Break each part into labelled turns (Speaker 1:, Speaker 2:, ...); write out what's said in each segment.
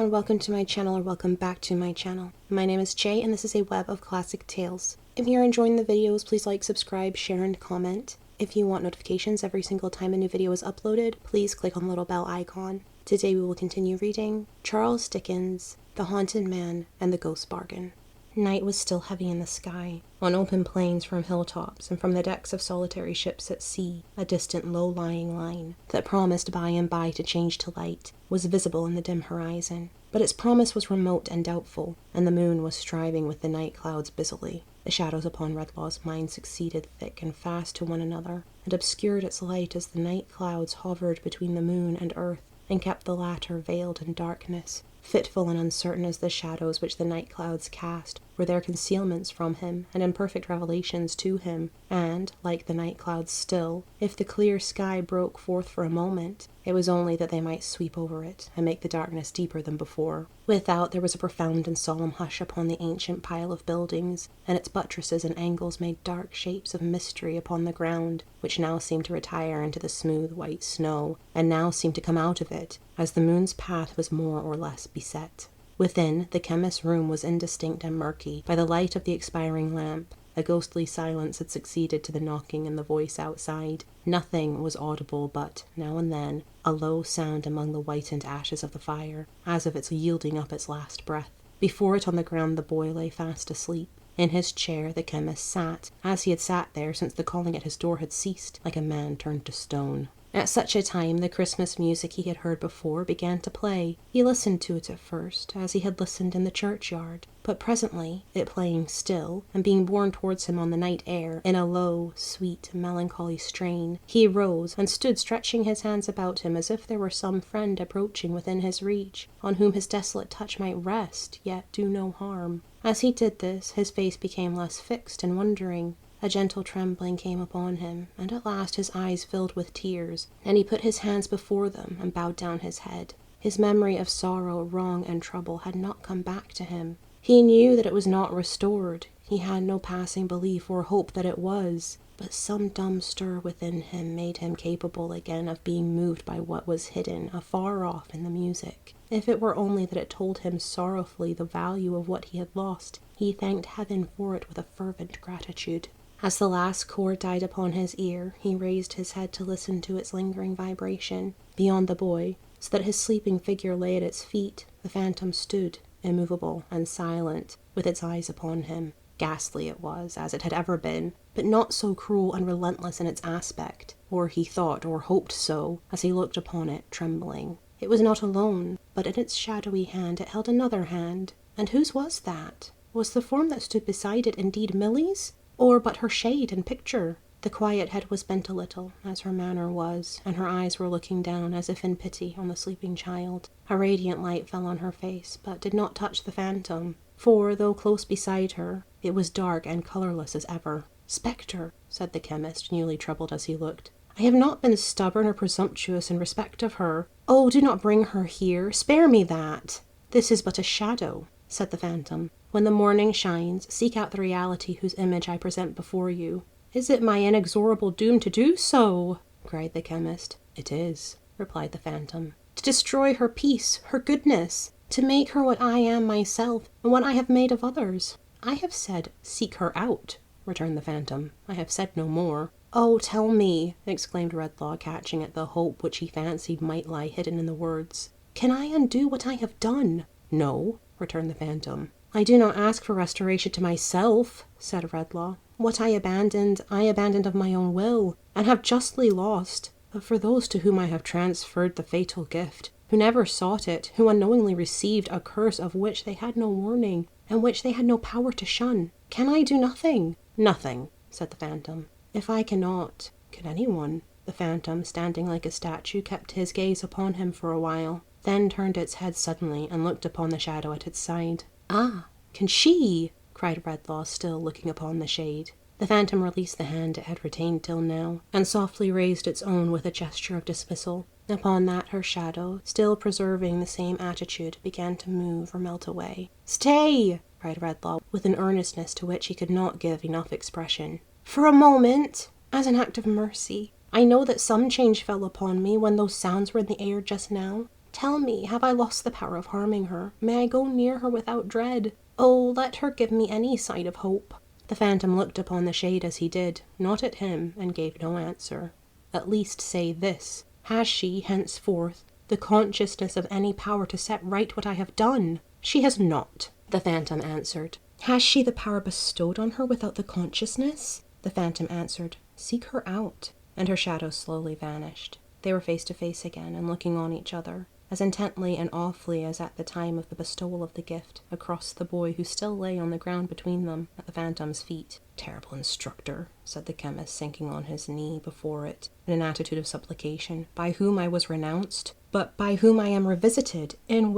Speaker 1: everyone, welcome to my channel, or welcome back to my channel. My name is Jay and this is a web of classic tales. If you're enjoying the videos, please like, subscribe, share, and comment. If you want notifications every single time a new video is uploaded, please click on the little bell icon. Today we will continue reading Charles Dickens' The Haunted Man and the Ghost Bargain. Night was still heavy in the sky. On open plains from hilltops and from the decks of solitary ships at sea, a distant low-lying line, that promised by and by to change to light, was visible in the dim horizon. But its promise was remote and doubtful, and the moon was striving with the night clouds busily. The shadows upon Redlaw's mind succeeded thick and fast to one another, and obscured its light as the night clouds hovered between the moon and earth, and kept the latter veiled in darkness. Fitful and uncertain as the shadows which the night clouds cast were their concealments from him and imperfect revelations to him, and, like the night clouds still, if the clear sky broke forth for a moment, it was only that they might sweep over it and make the darkness deeper than before. Without there was a profound and solemn hush upon the ancient pile of buildings, and its buttresses and angles made dark shapes of mystery upon the ground, which now seemed to retire into the smooth white snow, and now seemed to come out of it, as the moon's path was more or less beset. Within, the chemist's room was indistinct and murky by the light of the expiring lamp. A ghostly silence had succeeded to the knocking and the voice outside. Nothing was audible but, now and then, a low sound among the whitened ashes of the fire, as of its yielding up its last breath. Before it on the ground the boy lay fast asleep. In his chair the chemist sat, as he had sat there since the calling at his door had ceased, like a man turned to stone. At such a time the Christmas music he had heard before began to play. He listened to it at first, as he had listened in the churchyard, but presently, it playing still, and being borne towards him on the night air, in a low, sweet, melancholy strain, he rose, and stood stretching his hands about him as if there were some friend approaching within his reach, on whom his desolate touch might rest, yet do no harm. As he did this, his face became less fixed and wondering. A gentle trembling came upon him, and at last his eyes filled with tears, and he put his hands before them and bowed down his head. His memory of sorrow, wrong, and trouble had not come back to him. He knew that it was not restored. He had no passing belief or hope that it was, but some dumb stir within him made him capable again of being moved by what was hidden afar off in the music. If it were only that it told him sorrowfully the value of what he had lost, he thanked heaven for it with a fervent gratitude. As the last chord died upon his ear, he raised his head to listen to its lingering vibration. Beyond the boy, so that his sleeping figure lay at its feet, the phantom stood, immovable and silent, with its eyes upon him. Ghastly it was, as it had ever been, but not so cruel and relentless in its aspect, or he thought or hoped so, as he looked upon it, trembling. It was not alone, but in its shadowy hand it held another hand. And whose was that? Was the form that stood beside it indeed Milly's? Or but her shade and picture? The quiet head was bent a little, as her manner was, and her eyes were looking down, as if in pity, on the sleeping child. A radiant light fell on her face, but did not touch the phantom, for, though close beside her, it was dark and colourless as ever. "Spectre," said the chemist, newly troubled as he looked. "I have not been stubborn or presumptuous in respect of her. Oh, do not bring her here. Spare me that." "This is but a shadow," said the phantom. "When the morning shines, seek out the reality whose image I present before you." "Is it my inexorable doom to do so?" cried the chemist. "It is," replied the phantom. "To destroy her peace, her goodness, to make her what I am myself, and what I have made of others." "I have said, seek her out," returned the phantom. "I have said no more." "Oh, tell me," exclaimed Redlaw, catching at the hope which he fancied might lie hidden in the words. "Can I undo what I have done?" "No," returned the phantom. "I do not ask for restoration to myself," said Redlaw. "What I abandoned of my own will, and have justly lost. But for those to whom I have transferred the fatal gift, who never sought it, who unknowingly received a curse of which they had no warning, and which they had no power to shun, can I do nothing?" "Nothing," said the phantom. "If I cannot, can anyone?" The phantom, standing like a statue, kept his gaze upon him for a while, then turned its head suddenly and looked upon the shadow at its side. "Ah, can she?" cried Redlaw, still looking upon the shade. The phantom released the hand it had retained till now, and softly raised its own with a gesture of dismissal. Upon that her shadow, still preserving the same attitude, began to move or melt away. "Stay!" cried Redlaw, with an earnestness to which he could not give enough expression. "For a moment, as an act of mercy. I know that some change fell upon me when those sounds were in the air just now, Tell me, have I lost the power of harming her? May I go near her without dread? Oh, let her give me any sight of hope." The phantom looked upon the shade as he did, not at him, and gave no answer. "At least say this, has she, henceforth, the consciousness of any power to set right what I have done?" "She has not," the phantom answered. "Has she the power bestowed on her without the consciousness?" The phantom answered, "Seek her out." And her shadow slowly vanished. They were face to face again, and looking on each other, as intently and awfully as at the time of the bestowal of the gift, across the boy who still lay on the ground between them, at the phantom's feet. "Terrible instructor," said the chemist, sinking on his knee before it, in an attitude of supplication, "by whom I was renounced, but by whom I am revisited, in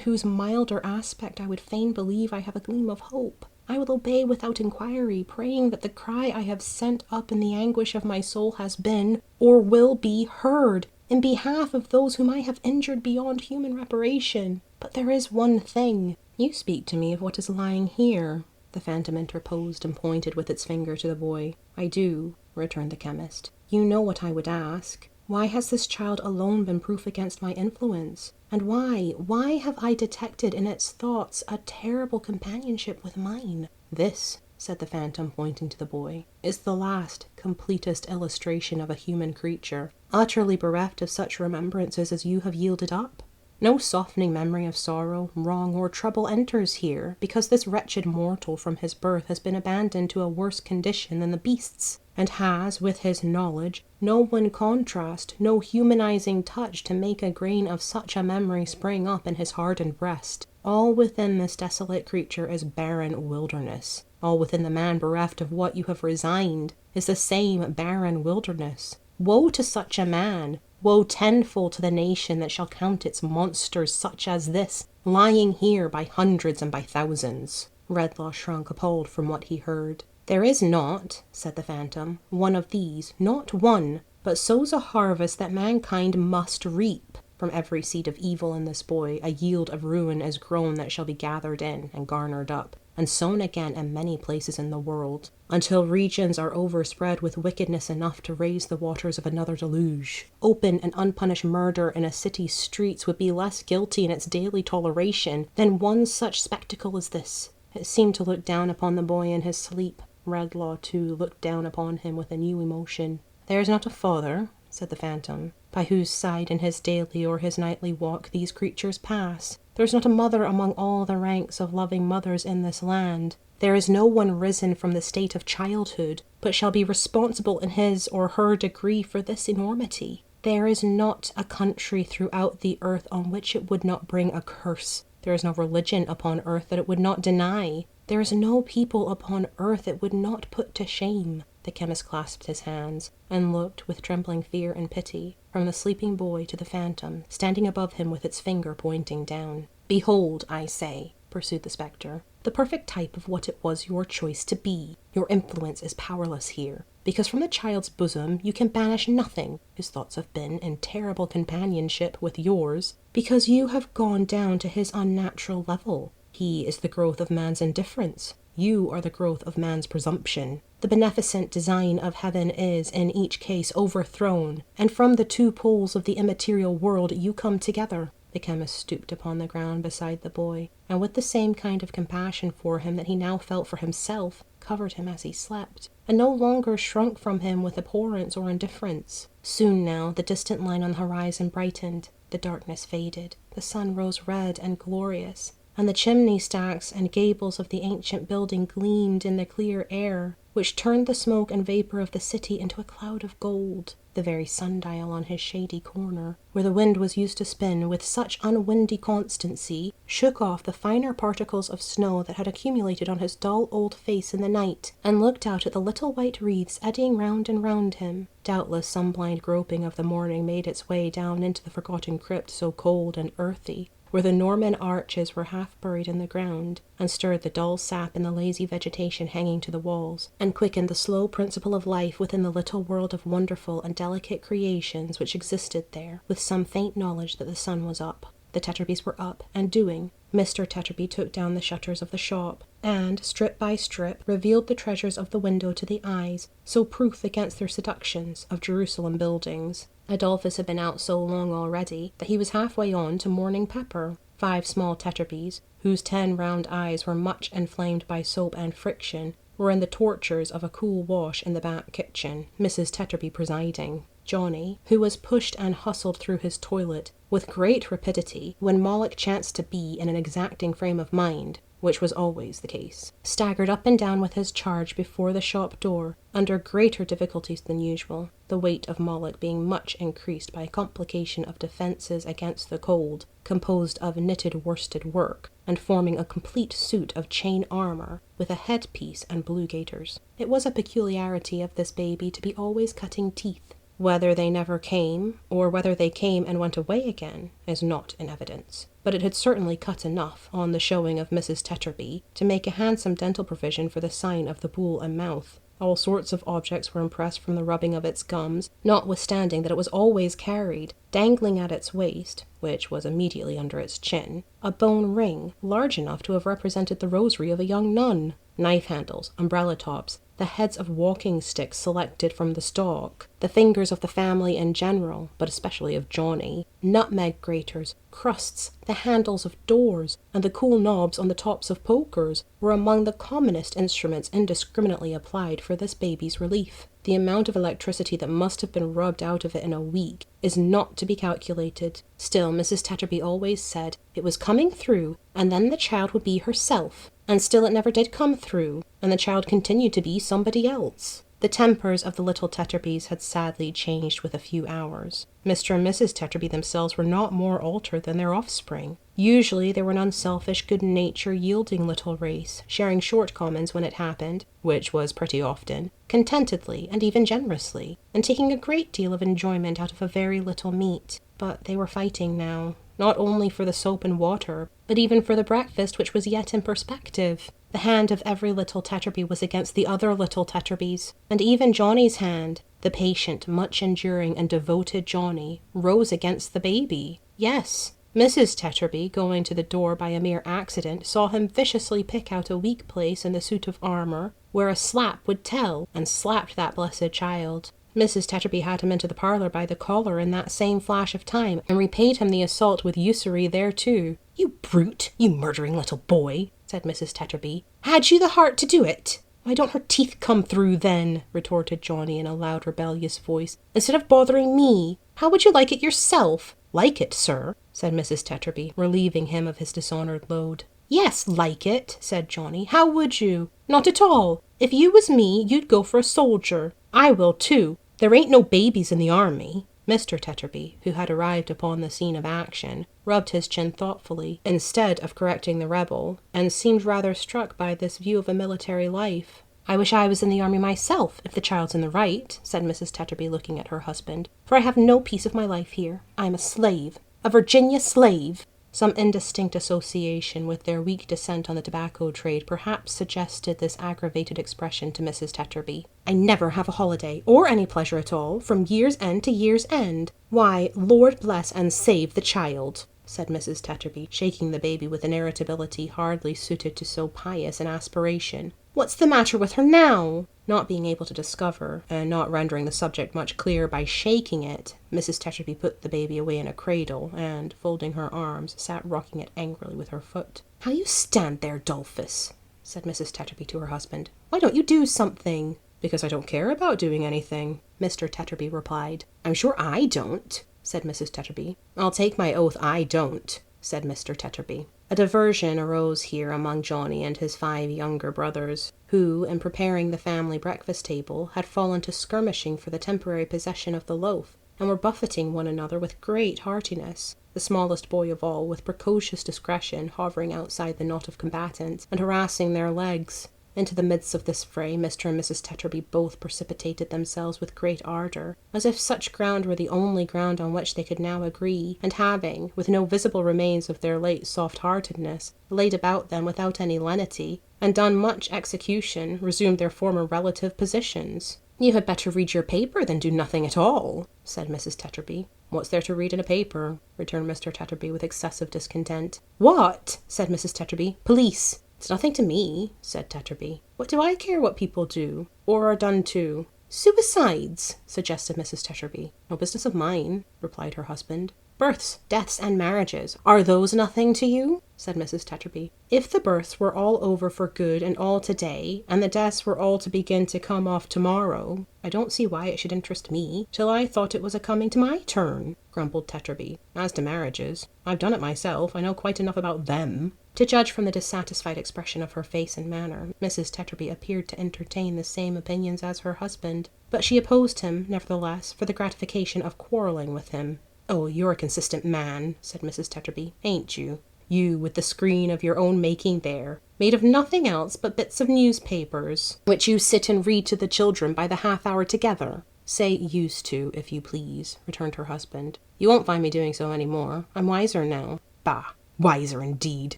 Speaker 1: whose milder aspect I would fain believe I have a gleam of hope. I will obey without inquiry, praying that the cry I have sent up in the anguish of my soul has been, or will be, heard, in behalf of those whom I have injured beyond human reparation. But there is one thing." "You speak to me of what is lying here," the phantom interposed, and pointed with its finger to the boy. "I do," returned the chemist. "You know what I would ask. Why has this child alone been proof against my influence? And why have I detected in its thoughts a terrible companionship with mine?" "This," said the phantom, pointing to the boy, "is the last, completest illustration of a human creature, utterly bereft of such remembrances as you have yielded up. No softening memory of sorrow, wrong, or trouble enters here, because this wretched mortal from his birth has been abandoned to a worse condition than the beasts, and has, with his knowledge, no one contrast, no humanizing touch to make a grain of such a memory spring up in his hardened breast. All within this desolate creature is barren wilderness. All within the man bereft of what you have resigned is the same barren wilderness. Woe to such a man! Woe tenfold to the nation that shall count its monsters such as this, lying here by hundreds and by thousands." Redlaw shrunk appalled from what he heard. "There is not," said the phantom, "one of these, not one, but sows a harvest that mankind must reap. From every seed of evil in this boy, a yield of ruin is grown that shall be gathered in and garnered up, and sown again in many places in the world, until regions are overspread with wickedness enough to raise the waters of another deluge. Open and unpunished murder in a city's streets would be less guilty in its daily toleration than one such spectacle as this." It seemed to look down upon the boy in his sleep. Redlaw, too, looked down upon him with a new emotion. "There is not a father," said the phantom, "by whose side in his daily or his nightly walk these creatures pass. There is not a mother among all the ranks of loving mothers in this land. There is no one risen from the state of childhood, but shall be responsible in his or her degree for this enormity. There is not a country throughout the earth on which it would not bring a curse. There is no religion upon earth that it would not deny. There is no people upon earth it would not put to shame." The chemist clasped his hands, and looked with trembling fear and pity from the sleeping boy to the phantom, standing above him with its finger pointing down. "Behold, I say," pursued the spectre, "the perfect type of what it was your choice to be. Your influence is powerless here, because from the child's bosom you can banish nothing. His thoughts have been in terrible companionship with yours, because you have gone down to his unnatural level. He is the growth of man's indifference. You are the growth of man's presumption. The beneficent design of heaven is, in each case, overthrown, and from the two poles of the immaterial world you come together." The chemist stooped upon the ground beside the boy, and with the same kind of compassion for him that he now felt for himself, covered him as he slept, and no longer shrunk from him with abhorrence or indifference. Soon now the distant line on the horizon brightened, the darkness faded, the sun rose red and glorious, and the chimney stacks and gables of the ancient building gleamed in the clear air, which turned the smoke and vapor of the city into a cloud of gold. The very sundial on his shady corner, where the wind was used to spin with such unwindy constancy, shook off the finer particles of snow that had accumulated on his dull old face in the night, and looked out at the little white wreaths eddying round and round him. Doubtless some blind groping of the morning made its way down into the forgotten crypt so cold and earthy, where the Norman arches were half buried in the ground, and stirred the dull sap in the lazy vegetation hanging to the walls, and quickened the slow principle of life within the little world of wonderful and delicate creations which existed there, with some faint knowledge that the sun was up. The Tetterbys were up, and doing. Mr. Tetterby took down the shutters of the shop, and, strip by strip, revealed the treasures of the window to the eyes, so proof against their seductions, of Jerusalem buildings. Adolphus had been out so long already that he was halfway on to morning pepper. 5 small Tetterbys, whose 10 round eyes were much inflamed by soap and friction, were in the tortures of a cool wash in the back kitchen, Mrs. Tetterby presiding. Johnny, who was pushed and hustled through his toilet with great rapidity when Moloch chanced to be in an exacting frame of mind, which was always the case, staggered up and down with his charge before the shop door, under greater difficulties than usual, the weight of Moloch being much increased by a complication of defences against the cold, composed of knitted worsted work, and forming a complete suit of chain armour, with a headpiece and blue gaiters. It was a peculiarity of this baby to be always cutting teeth. Whether they never came, or whether they came and went away again, is not in evidence, but it had certainly cut enough on the showing of Mrs. Tetterby to make a handsome dental provision for the sign of the Bull and Mouth. All sorts of objects were impressed from the rubbing of its gums, notwithstanding that it was always carried, dangling at its waist, which was immediately under its chin, a bone ring large enough to have represented the rosary of a young nun, knife handles, umbrella tops, the heads of walking sticks selected from the stock, the fingers of the family in general, but especially of Johnny, nutmeg graters, crusts, the handles of doors, and the cool knobs on the tops of pokers were among the commonest instruments indiscriminately applied for this baby's relief. The amount of electricity that must have been rubbed out of it in a week is not to be calculated. Still, Mrs. Tetterby always said it was coming through, and then the child would be herself. And still it never did come through, and the child continued to be somebody else. The tempers of the little Tetterbys had sadly changed with a few hours. Mr. and Mrs. Tetterby themselves were not more altered than their offspring. Usually they were an unselfish, good-natured, yielding little race, sharing shortcomings when it happened, which was pretty often, contentedly and even generously, and taking a great deal of enjoyment out of a very little meat. But they were fighting now, not only for the soap and water, but even for the breakfast which was yet in perspective. The hand of every little Tetterby was against the other little Tetterbys, and even Johnny's hand, the patient, much enduring and devoted Johnny, rose against the baby. Yes, Mrs. Tetterby, going to the door by a mere accident, saw him viciously pick out a weak place in the suit of armour, where a slap would tell, and slapped that blessed child. Mrs. Tetterby had him into the parlour by the collar in that same flash of time, and repaid him the assault with usury thereto. "You brute, you murdering little boy," said Mrs. Tetterby. "Had you the heart to do it?" "Why don't her teeth come through, then?" retorted Johnny in a loud, rebellious voice. "Instead of bothering me, how would you like it yourself?" "Like it, sir," said Mrs. Tetterby, relieving him of his dishonoured load. "Yes, like it," said Johnny. "How would you?" "Not at all. If you was me, you'd go for a soldier. I will, too. There ain't no babies in the army." Mr. Tetterby, who had arrived upon the scene of action, rubbed his chin thoughtfully, instead of correcting the rebel, and seemed rather struck by this view of a military life. "I wish I was in the army myself, if the child's in the right," said Mrs. Tetterby, looking at her husband, "for I have no peace of my life here. I am a slave, a Virginia slave." Some indistinct association with their weak descent on the tobacco trade perhaps suggested this aggravated expression to Mrs. Tetterby. "I never have a holiday, or any pleasure at all, from year's end to year's end. Why, Lord bless and save the child," said Mrs. Tetterby, shaking the baby with an irritability hardly suited to so pious an aspiration. "What's the matter with her now?" Not being able to discover, and not rendering the subject much clearer by shaking it, Mrs. Tetterby put the baby away in a cradle, and, folding her arms, sat rocking it angrily with her foot. "How you stand there, Dolphus," said Mrs. Tetterby to her husband. "Why don't you do something?" "Because I don't care about doing anything," Mr. Tetterby replied. "I'm sure I don't," said Mrs. Tetterby. "I'll take my oath I don't," said Mr. Tetterby. A diversion arose here among Johnny and his 5 younger brothers, who, in preparing the family breakfast table, had fallen to skirmishing for the temporary possession of the loaf, and were buffeting one another with great heartiness, the smallest boy of all, with precocious discretion, hovering outside the knot of combatants, and harassing their legs. Into the midst of this fray, Mr. and Mrs. Tetterby both precipitated themselves with great ardour, as if such ground were the only ground on which they could now agree, and having, with no visible remains of their late soft-heartedness, laid about them without any lenity, and done much execution, resumed their former relative positions. "You had better read your paper than do nothing at all," said Mrs. Tetterby. "What's there to read in a paper?" returned Mr. Tetterby with excessive discontent. "What?" said Mrs. Tetterby. "Police. It's nothing to me, said Tetterby. What do I care what people do, or are done to? Suicides, suggested Mrs. Tetterby. No business of mine, replied her husband. Births, deaths, and marriages, are those nothing to you? Said Mrs. Tetterby. If the births were all over for good and all today, and the deaths were all to begin to come off tomorrow, I don't see why it should interest me, till I thought it was a coming to my turn, grumbled Tetterby. As to marriages, I've done it myself, I know quite enough about them. To judge from the dissatisfied expression of her face and manner, Mrs. Tetterby appeared to entertain the same opinions as her husband, but she opposed him, nevertheless, for the gratification of quarrelling with him. Oh, you're a consistent man, said Mrs. Tetterby, ain't you? You, with the screen of your own making there, made of nothing else but bits of newspapers, which you sit and read to the children by the half-hour together. Say used to, if you please, returned her husband. You won't find me doing so any more. I'm wiser now. Bah, wiser indeed,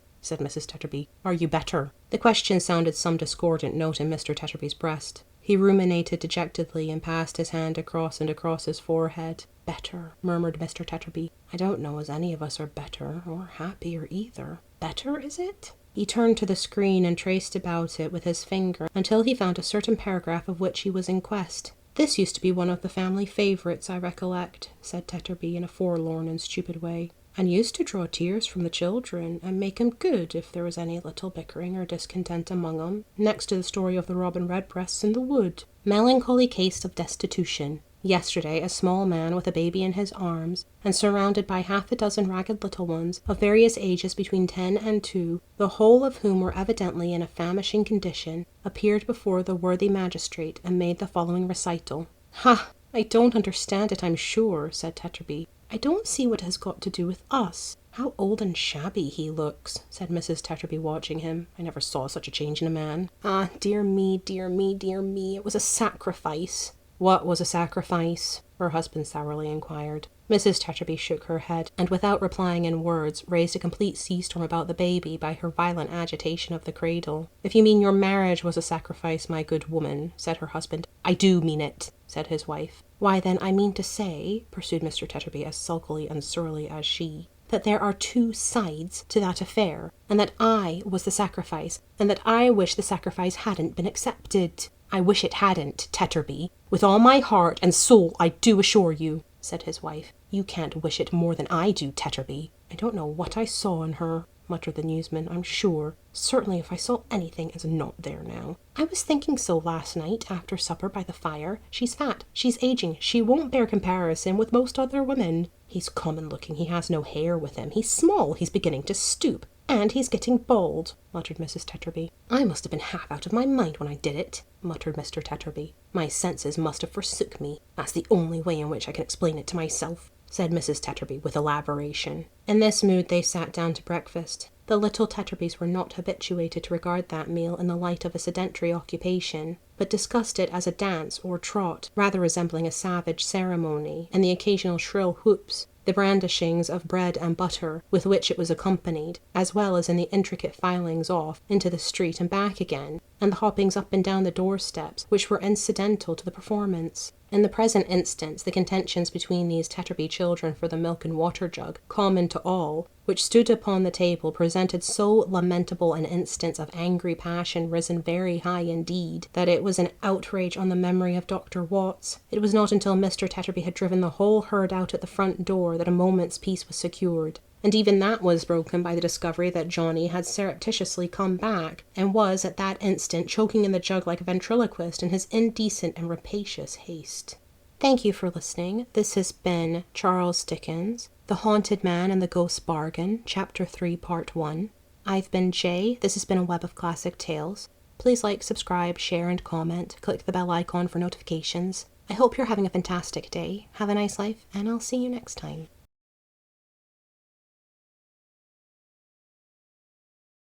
Speaker 1: said Mrs. Tetterby. Are you better? The question sounded some discordant note in Mr. Tetterby's breast. He ruminated dejectedly and passed his hand across his forehead. Better, murmured Mr. Tetterby. I don't know as any of us are better, or happier either. Better, is it? He turned to the screen and traced about it with his finger until he found a certain paragraph of which he was in quest. This used to be one of the family favourites, I recollect, said Tetterby in a forlorn and stupid way, and used to draw tears from the children and make 'em good if there was any little bickering or discontent among 'em, next to the story of the robin redbreasts in the wood. Melancholy case of destitution. Yesterday, a small man with a baby in his arms, and surrounded by half a dozen ragged little ones of various ages between 10 and 2, the whole of whom were evidently in a famishing condition, appeared before the worthy magistrate and made the following recital. Ha! I don't understand it, I'm sure, said Tetterby. I don't see what it has got to do with us. How old and shabby he looks, said Mrs. Tetterby, watching him. I never saw such a change in a man. Ah, dear me, dear me, dear me, it was a sacrifice. What was a sacrifice? Her husband sourly inquired. Mrs. Tetterby shook her head, and without replying in words, raised a complete sea-storm about the baby by her violent agitation of the cradle. If you mean your marriage was a sacrifice, my good woman, said her husband. I do mean it, said his wife. Why then, I mean to say, pursued Mr. Tetterby as sulkily and surly as she, that there are two sides to that affair, and that I was the sacrifice, and that I wish the sacrifice hadn't been accepted. I wish it hadn't, Tetterby. With all my heart and soul, I do assure you, said his wife. You can't wish it more than I do, Tetterby. I don't know what I saw in her, muttered the newsman, I'm sure. Certainly if I saw anything is not there now. I was thinking so last night, after supper by the fire. She's fat, she's aging, she won't bear comparison with most other women. He's common-looking, he has no hair with him, he's small, he's beginning to stoop. And he's getting bald, muttered Mrs. Tetterby. I must have been half out of my mind when I did it, muttered Mr. Tetterby. My senses must have forsook me. That's the only way in which I can explain it to myself, said Mrs. Tetterby with elaboration. In this mood they sat down to breakfast. The little Tetterbys were not habituated to regard that meal in the light of a sedentary occupation, but discussed it as a dance or trot, rather resembling a savage ceremony, and the occasional shrill whoops, the brandishings of bread and butter with which it was accompanied, as well as in the intricate filings off into the street and back again, and the hoppings up and down the doorsteps, which were incidental to the performance. In the present instance, the contentions between these Tetterby children for the milk and water jug, common to all, which stood upon the table, presented so lamentable an instance of angry passion risen very high indeed, that it was an outrage on the memory of Dr. Watts. It was not until Mr. Tetterby had driven the whole herd out at the front door that a moment's peace was secured. And even that was broken by the discovery that Johnny had surreptitiously come back, and was at that instant choking in the jug like a ventriloquist in his indecent and rapacious haste. Thank you for listening. This has been Charles Dickens, The Haunted Man and the Ghost's Bargain, Chapter 3, Part 1. I've been Jay. This has been a Web of Classic Tales. Please like, subscribe, share, and comment. Click the bell icon for notifications. I hope you're having a fantastic day. Have a nice life, and I'll see you next time.